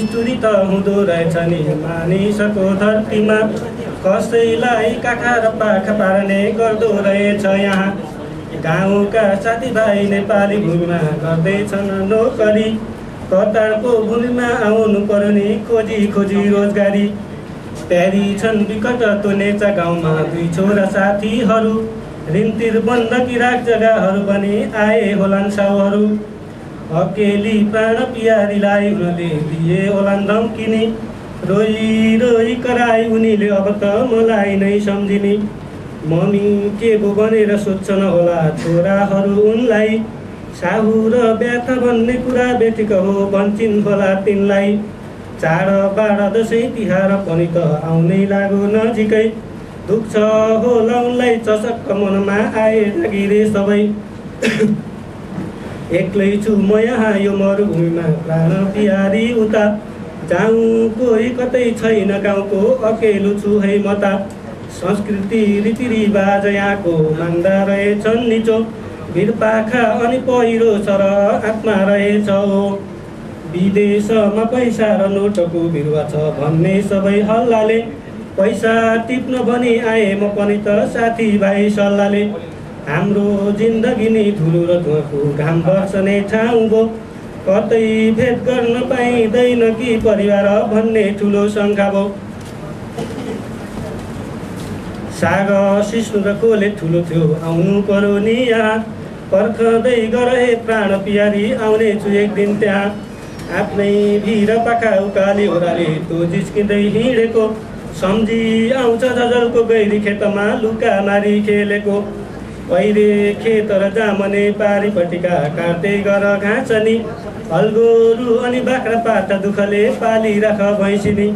निष्ठुरी त हुँदो रहेछ नि मानिसको धरतीमा कसैलाई काखा र पाखा पार्ने गर्दो रहेछ यहाँ गाउँका साथीभाइ नेपाली भूमिमा गर्दैछन् नोकरी कतारको भूमिमा आउनु पर्यो नि खोजी खोजी रोजगारी तयारी छन् विकट तुनेचा गाउँमा 2 छोरा साथीहरू ऋणतिर बन्दकी राख जग्गाहरू पनि आए होलान् साउहरू अकेली प्राण पियारीलाई उनले दिए होलान् धम्किनी रोई रोई कराई उनीले अब त मलाई नै सम्झिने मम्मी के भो भनेर सोध्छन् होला छोराहरू उनलाई साहु र व्यथा भन्ने कुरा बेठिक हो भन्छन् होला तिनलाई चाडबाड दसैँ तिहार पनि त आउनै लाग्यो नजिकै दुख्छ होला उनलाई चसक्क मनमा आए जागिरे सबै एक्लै छु म यहाँ यो मरुभूमिमा प्राण पियारी उता जाउँ कोही कतै छैन गाउँको अकेलो छु है म त संस्कृति रीतिरिवाज यहाँको मान्दा रहेछन् निचो वीरपाखा अनि पहिरो सर आत्मा रहेछ हो विदेशमा पैसा र नोटको बिरुवा छ भन्ने सबै हल्लाले पैसा टिप्न भनी आए म पनि त साथीभाइ सल्लाहले हाम्रो जिन्दगी नै धुलो र धुवाको घाम बर्सने ठाउँ भो कतै भेट गर्न पाइँदैन कि परिवार भन्ने ठुलो शङ्का भो साग सिस्नु र कोले ठुलो थियो आउनु पर्यो नि यहाँ पर्खँदै गरे प्राण पियारी आउने छु एक दिन त्यहाँ आफ्नै भिर पाखा उकाली ओह्राली तो जिस्किँदै हिँडेको सम्झी आउँछ झझलको गैरी खेतमा लुका मारी खेलेको पहिरे खेत र जामने पारीपट्टिका काट्दै गर घाँसनी हलगोरु अनि बाख्रा पाटा दुःखले पालिराख भैँसिनी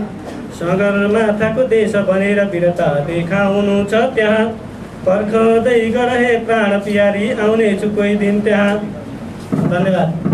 सगरमाथाको देश भनेर वीरता देखाउनु छ त्यहाँ पर्खँदै गरे प्राण पियारी आउने छु कोही दिन त्यहाँ धन्यवाद।